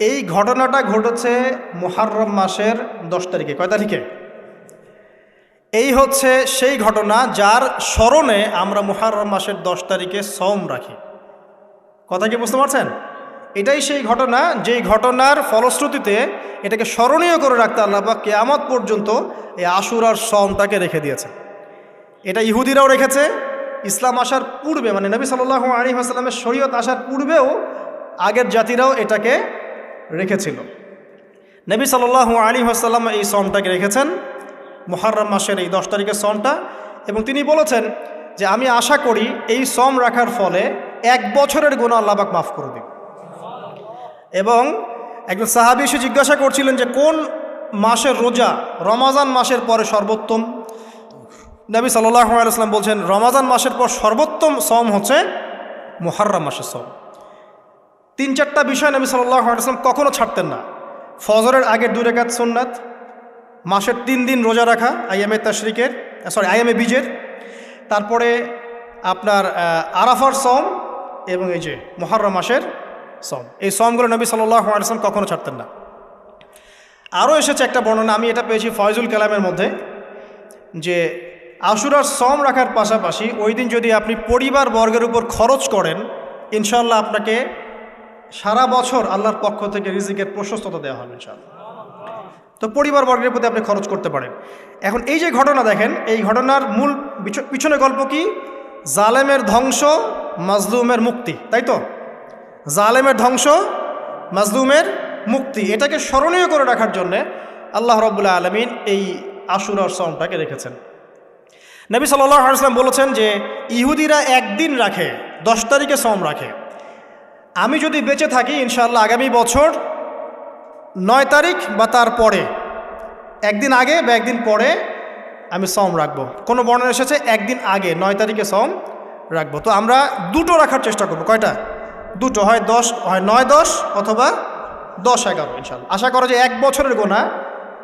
এই ঘটনাটা ঘটেছে মুহররম মাসের 10 তারিখে। কয় তারিখে? এই হচ্ছে সেই ঘটনা যার স্মরণে আমরা মুহররম মাসের 10 তারিখে সওম রাখি। কথা কি বুঝতে পারছেন? এটাই সেই ঘটনা, যেই ঘটনার ফলশ্রুতিতে এটাকে স্মরণীয় করে রাখতে আল্লাহ পাক কিয়ামত পর্যন্ত এই আশুরার সওমটাকে রেখে দিয়েছে। এটা ইহুদিরাও রেখেছে, ইসলাম আসার পূর্বে, মানে নবী সাল্লাল্লাহু আলাইহি ওয়াসাল্লামের শরীয়ত আসার পূর্বেও আগের জাতিরাও এটাকে রেখেছিল। নবী সাল্লাল্লাহু আলাইহি ওয়াসাল্লাম এই সওমটাকে রেখেছেন, মুহররম মাসের এই 10 তারিখের সওমটা, এবং তিনি বলেছেন যে আমি আশা করি এই সওম রাখার ফলে 1 বছরের গুনাহ আল্লাহ পাক মাফ করে দিবেন। এবং একজন সাহাবী এসে জিজ্ঞাসা করছিলেন যে কোন মাসের রোজা রমাজান মাসের পরে সর্বোত্তম? নবী সাল্লাল্লাহু আলাইহি ওয়াসাল্লাম বলছেন রমাজান মাসের পর সর্বোত্তম সওম হচ্ছে মুহররম মাসের সওম। 3-4টা বিষয় নবী সাল্লাল্লাহু আলাইহি ওয়াসাল্লাম কখনো ছাড়তেন না। ফজরের আগের 2 রাকাত সুন্নাত, মাসের 3 দিন রোজা রাখা আইয়ামে বীজের, তারপরে আপনার আরাফার সওম, এবং এই যে মুহররম মাসের সওম। এই সওমগুলো নবী সাল্লাল্লাহু আলাইহি ওয়াসাল্লাম কখনো ছাড়তেন না। আরও এসেছে একটা বর্ণনা, আমি এটা পেয়েছি ফয়জুল কালামের মধ্যে, যে আশুরার সওম রাখার পাশাপাশি ওই দিন যদি আপনি পরিবার বর্গের উপর খরচ করেন, ইনশাআল্লাহ আপনাকে সারা বছর আল্লাহর পক্ষ থেকে রিজিকের প্রশস্ততা দেওয়া হবে ইনশাআল্লাহ। তো পরিবার বর্গের প্রতি আপনি খরচ করতে পারেন। এখন এই যে ঘটনা দেখেন, এই ঘটনার মূল পিছনে গল্প কি? জালেমের ধ্বংস, মাজলুমের মুক্তি, তাই তো? জালেমের ধ্বংস, মাজলুমের মুক্তি, এটাকে স্মরণীয় করে রাখার জন্যে আল্লাহ রাব্বুল আলামিন এই আশুরার সওমটাকে রেখেছেন। নবী সাল্লাল্লাহু আলাইহি ওয়াসাল্লাম বলেছেন যে ইহুদিরা একদিন রাখে, 10 তারিখে সওম রাখে। আমি যদি বেঁচে থাকি ইনশাআল্লাহ আগামী বছর 9 তারিখ বা তার পরে, একদিন আগে বা একদিন পরে আমি সওম রাখবো। কোনো বর্ণনা এসেছে একদিন আগে 9 তারিখে সওম রাখবো। তো আমরা 2টো রাখার চেষ্টা করবো। কয়টা? 2টো, হয় 9-10 অথবা 10-11 ইনশাআল্লাহ। আশা করো যে 1 বছরের গুনাহ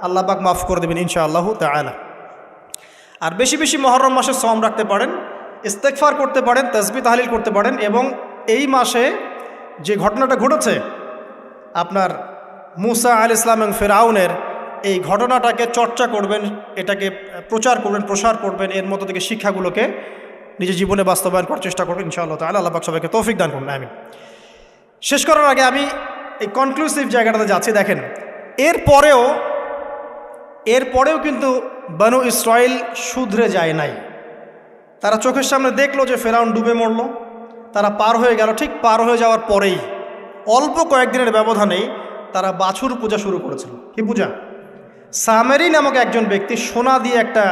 আল্লাহ পাক মাফ করে দেবেন ইনশাআল্লাহু তাআলা। আর বেশি বেশি মুহররম মাসে সওম রাখতে পারেন, ইস্তেগফার করতে পারেন, তাসবিহ তাহলিল করতে পারেন, এবং এই মাসে যে ঘটনাটা ঘটেছে আপনার মুসা আলাইহিস সালাম এবং ফিরআউনের, এই ঘটনাটাকে চর্চা করবেন, এটাকে প্রচার করবেন, প্রসার করবেন, এর মতো থেকে শিক্ষাগুলোকে নিজের জীবনে বাস্তবায়ন করার চেষ্টা করবেন ইনশাআল্লাহ তাআলা। আল্লাহ পাক সবাইকে তৌফিক দান করুন, আমিন। শেষ করার আগে আমি এই কনক্লুসিভ জায়গাটাতে যাচ্ছি। দেখেন, এরপরেও কিন্তু বনু ইসরাইল শুধরে যায় নাই। তারা চোখের সামনে দেখলো যে ফেরাউন ডুবে মরল, তারা পার হয়ে গেল। ঠিক পার হয়ে যাওয়ার পরেই অল্প কয়েকদিনের ব্যবধানেই তারা বাছুর পূজা শুরু করেছিল। কি পূজা? সামেরি নামক একজন ব্যক্তি সোনা দিয়ে একটা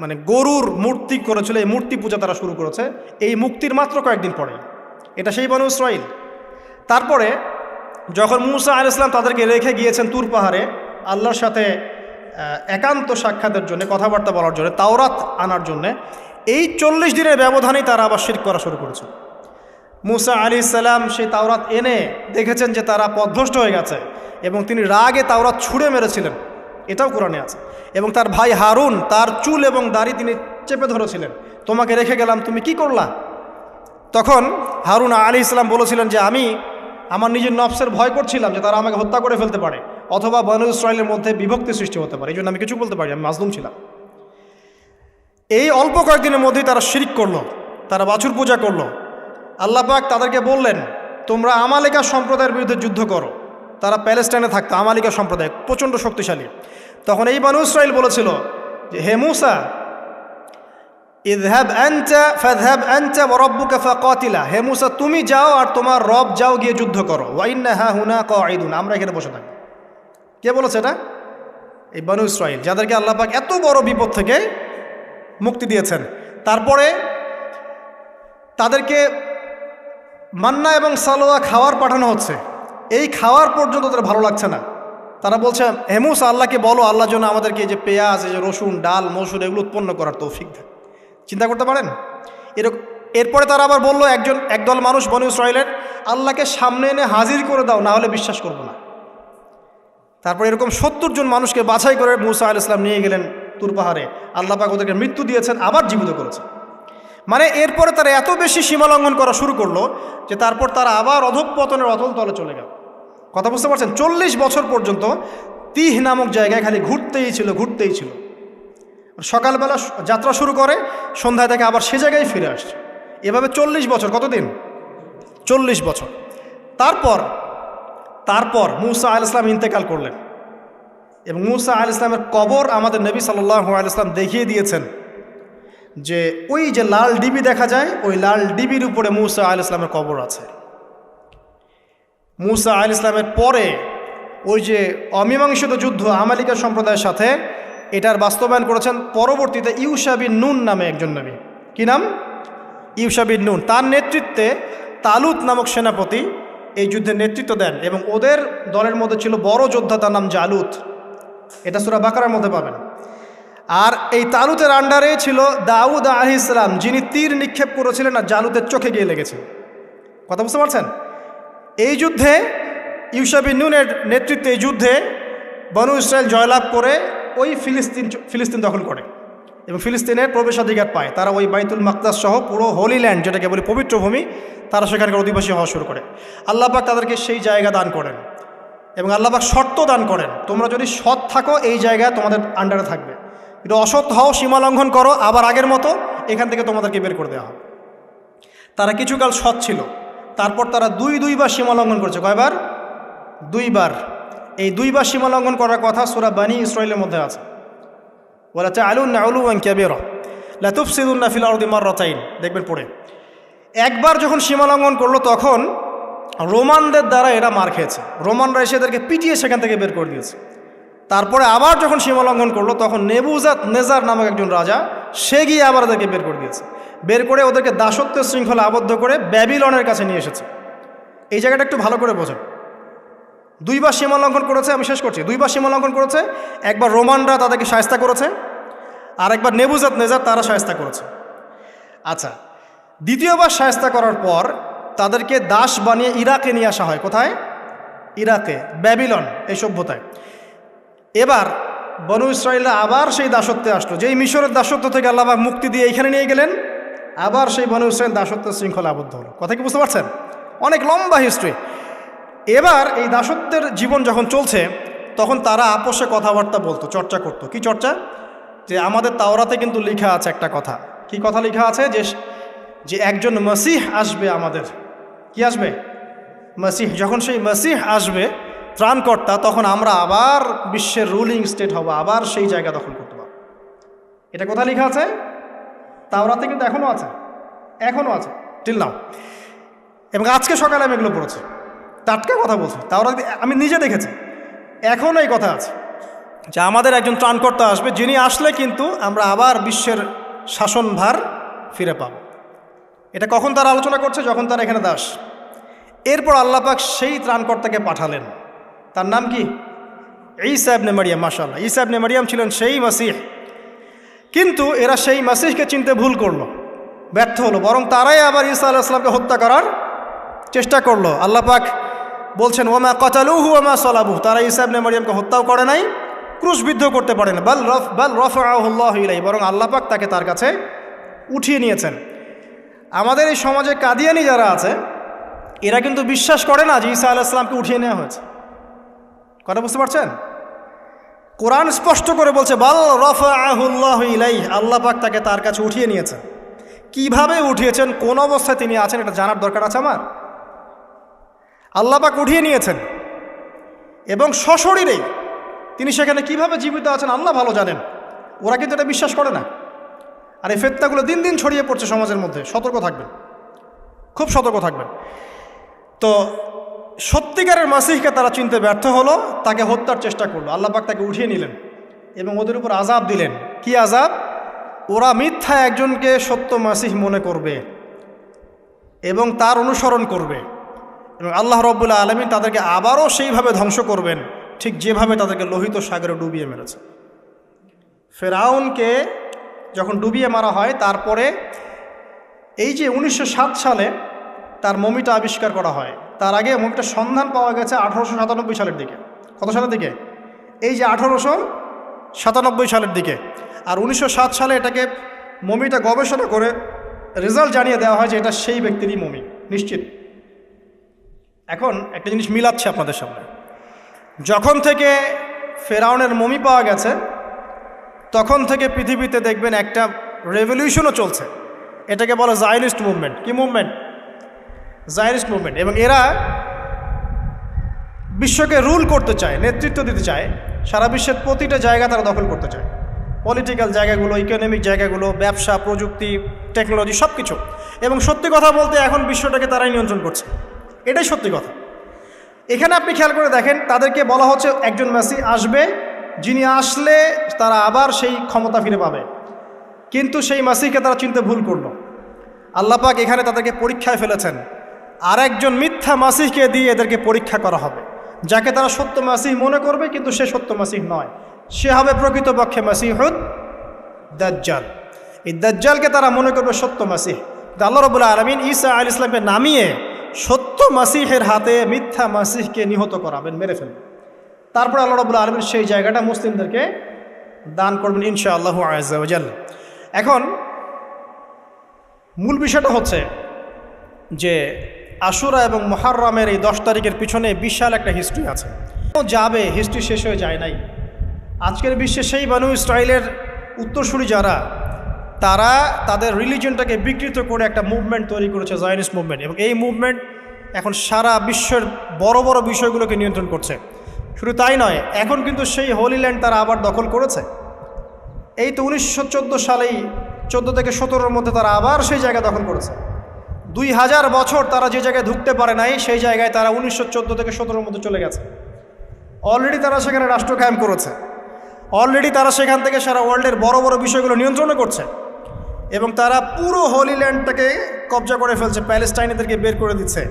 মানে গরুর মূর্তি করেছিল, এই মূর্তি পূজা তারা শুরু করেছে এই মুক্তির মাত্র কয়েকদিন পরে। এটা সেই বনু ইসরাইল। তারপরে যখন মুসা আলাইহিস সালাম তাদেরকে রেখে গিয়েছেন তুর পাহাড়ে আল্লাহর সাথে একান্ত সাক্ষাতের জন্য, কথাবার্তা বলার জন্য, তাওরাত আনার জন্যে, এই 40 দিনের ব্যবধানেই তারা আবার শিরক করা শুরু করেছে। মুসা আলাইহিস সালাম সেই তাওরাত এনে দেখেছেন যে তারা পথভ্রষ্ট হয়ে গেছে, এবং তিনি রাগে তাওরাত ছুঁড়ে মেরেছিলেন, এটাও কোরআনে আছে। এবং তার ভাই হারুন তার চুল এবং দাড়ি তিনি চেপে ধরেছিলেন, তোমাকে রেখে গেলাম, তুমি কি করলা? তখন হারুন আলাইহিস সালাম বলেছিলেন যে আমি আমার নিজের নফসের ভয় করছিলাম যে তারা আমাকে হত্যা করে ফেলতে পারে, অথবা বনু ইসরাইলের মধ্যে বিভক্তি সৃষ্টি হতে পারে, এই জন্য আমি কিছু বলতে পারি, আমি মাজলুম ছিলাম। এই অল্প কয়েকদিনের মধ্যেই তারা শিরক করলো, তারা বাছুর পূজা করলো। আল্লাহ পাক তাদেরকে বললেন তোমরা আমালিকা সম্প্রদায়ের বিরুদ্ধে যুদ্ধ করো। তারা প্যালেস্টাইনে থাকতো, আমালিকা সম্প্রদায় প্রচণ্ড শক্তিশালী। তখন এই বনু ইসরাইল বলেছিল যে হে মুসা, ইযহাব আনতা ফাযহাব আনতা ওয়া রাব্বুকা ফাকাতিলা, হে মুসা তুমি যাও আর তোমার রব যাও গিয়ে যুদ্ধ করো। ওয়া ইন্না হাহুনা কাঈদুন, আমরা এখানে বসে থাকি। কে বলেছে এটা? এই বনু ইসরাইল, যাদেরকে আল্লাহ পাক এত বড় বিপদ থেকে মুক্তি দিয়েছেন। তারপরে তাদেরকে মান্না এবং সালোয়া খাওয়ার পাঠানো হচ্ছে, এই খাওয়ার পর্যন্ত তাদের ভালো লাগছে না। তারা বলছে হে মুসা আল্লাহকে বলো আল্লাহর জন্য আমাদেরকে এই যে পেঁয়াজ, এই যে রসুন, ডাল, মসুর এগুলো উৎপন্ন করার তৌফিক দেন। চিন্তা করতে পারেন এরপরে তারা আবার বলল একদল মানুষ বনু ইসরাইলের, আল্লাহকে সামনে এনে হাজির করে দাও, না হলে বিশ্বাস করবো না। তারপর এরকম 70 জন মানুষকে বাছাই করে মুসা আলাইহিস সালাম নিয়ে গেলেন তুর পাহাড়ে। আল্লাহ পাক ওদেরকে মৃত্যু দিয়েছেন, আবার জীবিত করেছেন। মানে এরপরে তারা এত বেশি সীমা লঙ্ঘন করা শুরু করলো যে তারপর তারা আবার অধঃপতনের অতল তলে চলে গেল। কথা বুঝতে পারছেন? 40 বছর পর্যন্ত তিহ নামক জায়গায় খালি ঘুরতেই ছিল। সকালবেলা যাত্রা শুরু করে, সন্ধ্যায় থেকে আবার সে জায়গায় ফিরে আসছে। এভাবে 40 বছর। কতদিন? 40 বছর। তারপর মূসা আলাইহিস সালাম ইন্তেকাল করলেন এবং মূসা আলাইহিস সালামের কবর আমাদের নবী সাল্লাল্লাহু আলাইহি ওয়াসাল্লাম দেখিয়ে দিয়েছেন যে ওই যে লাল ডিবি দেখা যায়, ওই লাল ডিবির উপরে মূসা আলাইহিস সালামের কবর আছে। মূসা আলাইহিস সালামের পরে ওই যে অমীমাংসিত যুদ্ধ আমালিকা সম্প্রদায়ের সাথে, এটার বাস্তবায়ন করেছেন পরবর্তীতে ইউশা বিন নুন নামে একজন নবী। কি নাম? ইউশা বিন নুন। তার নেতৃত্বে তালুত নামক সেনাপতি এই যুদ্ধের নেতৃত্ব দেন এবং ওদের দলের মধ্যে ছিল বড় যোদ্ধা, তার নাম জালুত। এটা সূরা বাকারার মধ্যে পাবেন। আর এই তালুতের আন্ডারে ছিল দাউদ আলাইহিস সালাম, যিনি তীর নিক্ষেপ করেছিলেন আর জালুতের চোখে গিয়ে লেগেছে। কথা বুঝতে পারছেন? এই যুদ্ধে ইউশা বিন নুনের নেতৃত্বে এই যুদ্ধে বনু ইসরায়েল জয়লাভ করে ওই ফিলিস্তিন দখল করে এবং ফিলিস্তিনের প্রবেশাধিকার পায়। তারা ওই বাইতুল মাকদাস সহ পুরো হোলি ল্যান্ড, যেটাকে বলি পবিত্র ভূমি, তারা সেখানকার অধিবাসী হওয়া শুরু করে। আল্লাহ পাক তাদেরকে সেই জায়গা দান করেন এবং আল্লাহ পাক শর্ত দান করেন, তোমরা যদি সৎ থাকো এই জায়গা তোমাদের আন্ডারে থাকবে, এটা অসৎ হও, সীমা লঙ্ঘন করো, আবার আগের মতো এখান থেকে তোমাদেরকে বের করে দেওয়া হবে। তারা কিছুকাল সৎ ছিল, তারপর তারা দুইবার সীমা লঙ্ঘন করেছে। কয়বার? 2 বার। এই 2 বার সীমা লঙ্ঘন করার কথা সূরা বানী ইসরাঈলের মধ্যে আছে। ওয়ালা তা'আলুন্না উলুওয়ান কাবীরা লা তুফসিদুন্না ফিল আরদি মাররাতাইন, দেখবেন পড়ে। একবার যখন সীমা লঙ্ঘন করলো তখন রোমানদের দ্বারা এরা মার খেয়েছে। রোমানরা এসে এদেরকে পিটিয়ে সেখান থেকে বের করে দিয়েছে। তারপরে আবার যখন সীমা লঙ্ঘন করলো তখন নেবুজাত নেজার নামক একজন রাজা, সে গিয়ে আবার ওদেরকে বের করে দিয়েছে। বের করে ওদেরকে দাসত্বের শৃঙ্খলা আবদ্ধ করে ব্যাবিলনের কাছে নিয়ে এসেছে। এই জায়গাটা একটু ভালো করে বোঝেন। 2 বার সীমা লঙ্ঘন করেছে, আমি শেষ করছি। 2 বার সীমা লঙ্ঘন করেছে। একবার রোমানরা তাদেরকে শায়েস্তা করেছে, আর একবার নেবুজাত নেজার তারা শায়েস্তা করেছে। আচ্ছা, দ্বিতীয়বার শায়েস্তা করার পর তাদেরকে দাস বানিয়ে ইরাকে নিয়ে আসা হয়। কোথায়? ইরাকে, ব্যাবিলন এই সভ্যতায়। এবার বনু ইসরাঈলরা আবার সেই দাসত্বে আসলো। যেই মিশরের দাসত্ব থেকে আল্লাহ পাক মুক্তি দিয়ে এইখানে নিয়ে গেলেন, আবার সেই বনু ইসরাঈল দাসত্বের শৃঙ্খলা আবদ্ধ হলো। কথা কি বুঝতে পারছেন? অনেক লম্বা হিস্ট্রি। এবার এই দাসত্বের জীবন যখন চলছে তখন তারা আপোষে কথাবার্তা বলতো, চর্চা করতো। কি চর্চা? যে আমাদের তাওরাতে কিন্তু লেখা আছে একটা কথা। কি কথা লেখা আছে? যে একজন মসিহ আসবে আমাদের। কি আসবে? মসিহ। যখন সেই মসিহ আসবে ত্রাণকর্তা, তখন আমরা আবার বিশ্বের রুলিং স্টেট হব, আবার সেই জায়গা দখল করতে পারব। এটা কোথায় লেখা আছে? তাওরাতে কিন্তু এখনও আছে টিল নাও। এবং আজকে সকালে আমি এগুলো পড়েছি, টাটকা কথা বলছি। তাওরাতে আমি নিজে দেখেছি, এখনও এই কথা আছে যে আমাদের একজন ত্রাণকর্তা আসবে, যিনি আসলে কিন্তু আমরা আবার বিশ্বের শাসনভার ফিরে পাব। এটা কখন তারা আলোচনা করছে? যখন তারা এখানে দাস। এরপর আল্লাহ পাক সেই ত্রাণকর্তাকে পাঠালেন। তার নাম কি? ঈসা ইবনে মারইয়াম। মাশাআল্লাহ, ঈসা ইবনে মারইয়াম ছিলেন সেই মাসিহ। কিন্তু এরা সেই মাসিহকে চিনতে ভুল করলো, ব্যর্থ হলো। বরং তারাই আবার ঈসা আলাইহিস সালামকে হত্যা করার চেষ্টা করলো। আল্লাহ পাক বলছেন ওয়ামা কাতালুহু ওয়ামা সালাবুহু, তারা ঈসা ইবনে মারইয়ামকে হত্যাও করে নাই, ক্রুশবিদ্ধ করতে পারে না। বাল রাফাআহু আল্লাহু ইলাইহি, বরং আল্লাহ পাক তাকে তার কাছে উঠিয়ে নিয়েছেন। আমাদের এই সমাজে কাদিয়ানি যারা আছে, এরা কিন্তু বিশ্বাস করে না যে ঈসা আলাইহিস সালামকে উঠিয়ে নেওয়া হয়েছে। কথা বুঝতে পারছেন? কোরআন স্পষ্ট করে বলছে বাল রাফাআহু আল্লাহু ইলাইহি, আল্লাহ পাক তাকে তার কাছে উঠিয়ে নিয়েছেন। কিভাবে উঠিয়েছেন, কোন অবস্থায় তিনি আছেন, এটা জানার দরকার আছে আমার। আল্লাহ পাক উঠিয়ে নিয়েছেন এবং সশরীরেই তিনি সেখানে কিভাবে জীবিত আছেন আল্লাহ ভালো জানেন। ওরা কিন্তু এটা বিশ্বাস করে না। আর এই ফিতনাগুলো দিন দিন ছড়িয়ে পড়ছে সমাজের মধ্যে। সতর্ক থাকবেন, খুব সতর্ক থাকবেন। তো সত্যিকারের মাসিহকে তারা চিনতে ব্যর্থ হলো, তাকে হত্যার চেষ্টা করলো। আল্লাহ পাক তাকে উঠিয়ে নিলেন এবং ওদের উপর আযাব দিলেন। কি আযাব? ওরা মিথ্যা একজনকে সত্য মাসিহ মনে করবে এবং তার অনুসরণ করবে, এবং আল্লাহ রাব্বুল আলামিন তাদেরকে আবারও সেইভাবে ধ্বংস করবেন, ঠিক যেভাবে তাদেরকে লোহিত সাগরে ডুবিয়ে মেরেছে। ফেরাউনকে যখন ডুবিয়ে মারা হয়, তারপরে এই যে 1907 সালে তার মমিটা আবিষ্কার করা হয়, তার আগে মমিটার সন্ধান পাওয়া গেছে 1897 সালের দিকে। কত সালের দিকে? এই যে 1897 সালের দিকে। আর 1907 সালে এটাকে মমিটা গবেষণা করে রেজাল্ট জানিয়ে দেওয়া হয় যে এটা সেই ব্যক্তিরই মমি, নিশ্চিত। এখন একটা জিনিস মিলাচ্ছে আপনাদের সামনে। যখন থেকে ফেরাউনের মমি পাওয়া গেছে তখন থেকে পৃথিবীতে দেখবেন একটা রেভলিউশনও চলছে। এটাকে বলে জায়নিস্ট মুভমেন্ট। কি মুভমেন্ট? Zionist movement. এবং এরা বিশ্বকে রুল করতে চায়, নেতৃত্ব দিতে চায়, সারা বিশ্বের প্রতিটা জায়গা তারা দখল করতে চায়, পলিটিক্যাল জায়গাগুলো, ইকোনমিক জায়গাগুলো, ব্যবসা, প্রযুক্তি, টেকনোলজি, সব কিছু। এবং সত্যি কথা বলতে এখন বিশ্বটাকে তারাই নিয়ন্ত্রণ করছে, এটাই সত্যি কথা। এখানে আপনি খেয়াল করে দেখেন, তাদেরকে বলা হচ্ছে একজন মেসি আসবে, যিনি আসলে তারা আবার সেই ক্ষমতা ফিরে পাবে। কিন্তু সেই মেসিকে তারা চিনতে ভুল করলো। আল্লাহ পাক এখানে তাদেরকে পরীক্ষায় ফেলেছেন। আর একজন মিথ্যা মাসিহকে দিয়ে এদেরকে পরীক্ষা করা হবে, যাকে তারা সত্য মাসিহ মনে করবে, কিন্তু সে সত্য মাসিহ নয়। সে হবে প্রকৃতপক্ষে মাসিহুদ দাজ্জাল। এই দাজ্জালকে তারা মনে করবে সত্য মাসিহ। আল্লাহ রাব্বুল আলামিন ঈসা আলাইহিস সালামকে নামিয়ে সত্য মাসিহের হাতে মিথ্যা মাসিহকে নিহত করাবেন, মেরে ফেলবেন। তারপর আল্লাহ রাব্বুল আলামিন সেই জায়গাটা মুসলিমদেরকে দান করবেন ইনশাআল্লাহু আযজা ওয়া জাল্লা। এখন মূল বিষয়টা হচ্ছে যে আশুরা এবং মুহররমের এই 10 তারিখের পিছনে বিশাল একটা হিস্ট্রি আছে। যাবে, হিস্ট্রি শেষ হয়ে যায় নাই। আজকের বিশ্বে সেই বানু ইসরাইলের উত্তরসূরি যারা, তারা তাদের রিলিজনটাকে বিকৃত করে একটা মুভমেন্ট তৈরি করেছে, জায়নিস্ট মুভমেন্ট। এবং এই মুভমেন্ট এখন সারা বিশ্বের বড় বড় বিষয়গুলোকে নিয়ন্ত্রণ করছে। শুধু তাই নয়, এখন কিন্তু সেই হোলি ল্যান্ড তারা আবার দখল করেছে। এই তো 1914 সালেই 14 থেকে 17-র মধ্যে তারা আবার সেই জায়গা দখল করেছে। 2000 বছর তারা যে জায়গায় ঢুকতে পারে নাই, সেই জায়গায় তারা 1914 থেকে 17-র মধ্যে চলে গেছে। অলরেডি তারা সেখানে রাষ্ট্র কায়েম করেছে। অলরেডি তারা সেখান থেকে সারা ওয়ার্ল্ডের বড় বড় বিষয়গুলো নিয়ন্ত্রণ করছে। এবং তারা পুরো হোলি ল্যান্ডটাকে কবজা করে ফেলছে, প্যালেস্টাইনিদেরকে বের করে দিচ্ছে।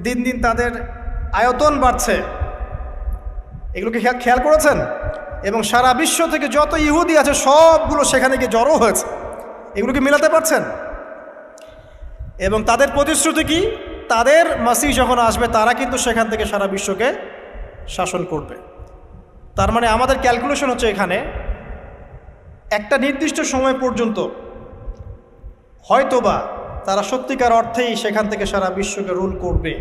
দিন দিন তাদের আয়তন বাড়ছে। এগুলোকে খেয়াল করেছেন? এবং সারা বিশ্ব থেকে যত ইহুদি আছে সবগুলো সেখানে গিয়ে জড়ো হয়েছে। এগুলোকে মেলাতে পারছেন? এবং তাদের প্রতিশ্রুতি কি? তাদের মাসিহ যখন আসবে তারা কিন্তু সেখান থেকে সারা বিশ্বকে শাসন করবে। তার মানে আমাদের ক্যালকুলেশন হচ্ছে এখানে একটা নির্দিষ্ট সময় পর্যন্ত হয়তোবা তারা সত্যিকার অর্থেই সেখান থেকে সারা বিশ্বকে রুল করবে।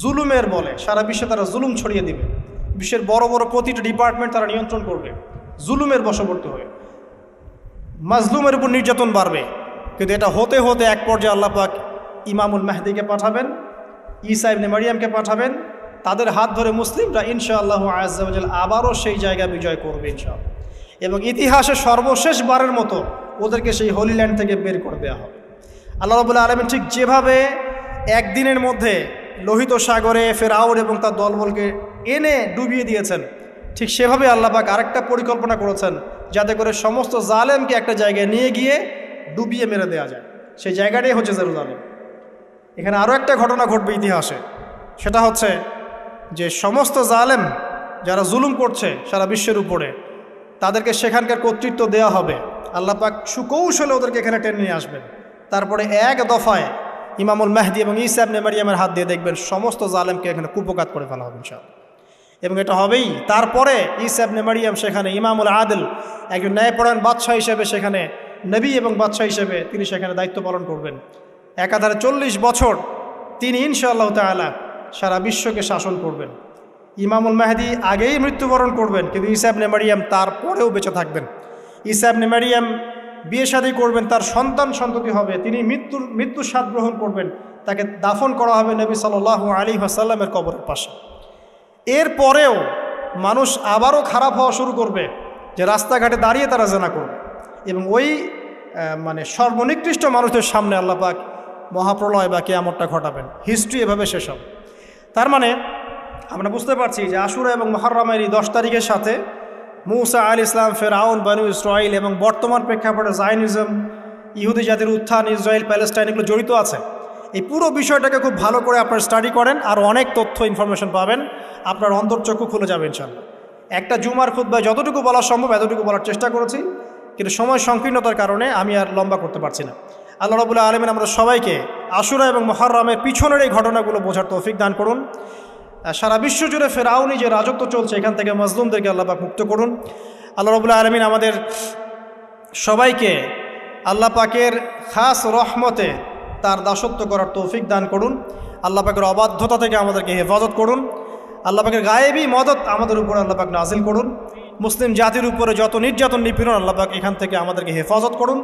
জুলুমের বলে সারা বিশ্বে তারা জুলুম ছড়িয়ে দিবে। বিশ্বের বড় বড় প্রতিটা ডিপার্টমেন্ট তারা নিয়ন্ত্রণ করবে জুলুমের বশবর্তী হয়ে। মাজলুমের উপর নির্যাতন বাড়বে। কিন্তু এটা হতে হতে এক পর্যায়ে আল্লাহ পাক ইমামুল মাহদিকে পাঠাবেন, ঈসা ইবনে মারিয়ামকে পাঠাবেন। তাদের হাত ধরে মুসলিমরা ইনশাআল্লাহু আযজা ওয়া জাল্লা আবারও সেই জায়গা বিজয় করবে ইনশাআল্লাহ। এবং ইতিহাসে সর্বশেষবারের মতো ওদেরকে সেই হোলি ল্যান্ড থেকে বের করে দেওয়া হবে। আল্লাহ রাব্বুল আলামিন ঠিক যেভাবে একদিনের মধ্যে লোহিত সাগরে ফেরাউন এবং তার দলবলকে এনে ডুবিয়ে দিয়েছেন, ঠিক সেভাবে আল্লাহ পাক আরেকটা পরিকল্পনা করেছেন, যাতে করে সমস্ত জালেমকে একটা জায়গায় নিয়ে গিয়ে ডুবিয়ে মেরে দেওয়া যায়। সেই জায়গাটাই হচ্ছে জেরুজালেম। এখানে আরও একটা ঘটনা ঘটবে ইতিহাসে, সেটা হচ্ছে যে সমস্ত জালেম যারা জুলুম করছে সারা বিশ্বের উপরে, তাদেরকে সেখানকার কর্তৃত্ব দেওয়া হবে। আল্লাহ পাক সুকৌশলে ওদেরকে এখানে টেনে নিয়ে আসবেন। তারপরে এক দফায় ইমামুল মাহদি এবং ঈসা ইবনে মারিয়ামের হাত দিয়ে দেখবেন সমস্ত জালেমকে এখানে কুপকাত করে ফেলা হবে ইনশাআল্লাহ। এবং এটা হবেই। তারপরে ঈসা ইবনে মারিয়াম সেখানে ইমামুল আদল, একজন ন্যায়পরায়ণ বাদশাহ হিসেবে, সেখানে নবী এবং বাদশাহ হিসেবে তিনি সেখানে দায়িত্ব পালন করবেন। একাধারে 40 বছর তিনি ইনশাআল্লাহ তাআলা সারা বিশ্বকে শাসন করবেন। ইমামুল মাহদি আগেই মৃত্যুবরণ করবেন, কিন্তু ঈসা ইবনে মারিয়াম তারপরেও বেঁচে থাকবেন। ঈসা ইবনে মারিয়াম বিয়ে শাদী করবেন, তার সন্তান সন্ততি হবে, তিনি মৃত্যুর স্বাদ গ্রহণ করবেন, তাকে দাফন করা হবে নবী সাল্লাল্লাহু আলাইহি ওয়াসাল্লামের কবরের পাশে। এরপরেও মানুষ আবারও খারাপ হওয়া শুরু করবে, যে রাস্তাঘাটে দাঁড়িয়ে তারা জেনা করবে। এবং ওই সর্বনিকৃষ্ট মানুষদের সামনে আল্লাহ পাক মহাপ্রলয় বা কিয়ামতটা ঘটাবেন। হিস্ট্রি এভাবে শেষ হবে। তার মানে আমরা বুঝতে পারছি যে আশুরা এবং মুহররমের এই 10 তারিখের সাথে মূসা আলাইহিস সালাম, ফেরাউন, বানু ইসরাইল এবং বর্তমান প্রেক্ষাপটে জায়নিজম, ইহুদি জাতির উত্থান, ইসরায়েল, প্যালেস্টাইন এগুলো জড়িত আছে। এই পুরো বিষয়টাকে খুব ভালো করে আপনারা স্টাডি করেন, আর অনেক তথ্য ইনফরমেশন পাবেন, আপনার অন্তর্চক্ষু খুলে যাবে ইনশাআল্লাহ। একটা জুমার খুতবায় যতটুকু বলা সম্ভব এতটুকু বলার চেষ্টা করেছি, কিন্তু সময় সংকীর্ণতার কারণে আমি আর লম্বা করতে পারছি না। আল্লাহ রাব্বুল আলামিন আমরা সবাইকে আশুরা এবং মুহররমের পিছনের এই ঘটনাগুলো বোঝার তৌফিক দান করুন। সারা বিশ্ব জুড়ে ফেরাউনি যে রাজত্ব চলছে, এখান থেকে মাজলুমদেরকে আল্লাহ পাক মুক্ত করুন। আল্লাহ রাব্বুল আলামিন আমাদের সবাইকে আল্লাহ পাকের খাস রহমতে তার দাসত্ব করার তৌফিক দান করুন। আল্লাহ পাকের অবাধ্যতা থেকে আমাদেরকে হেফাজত করুন। আল্লাহ পাকের গায়েবী মদত আমাদের উপরে আল্লাহ পাক নাজিল করুন। মুসলিম জাতির উপরে যত নির্যাতন নিপীড়ন আল্লাহ পাক এখান থেকে আমাদেরকে হেফাজত করুন।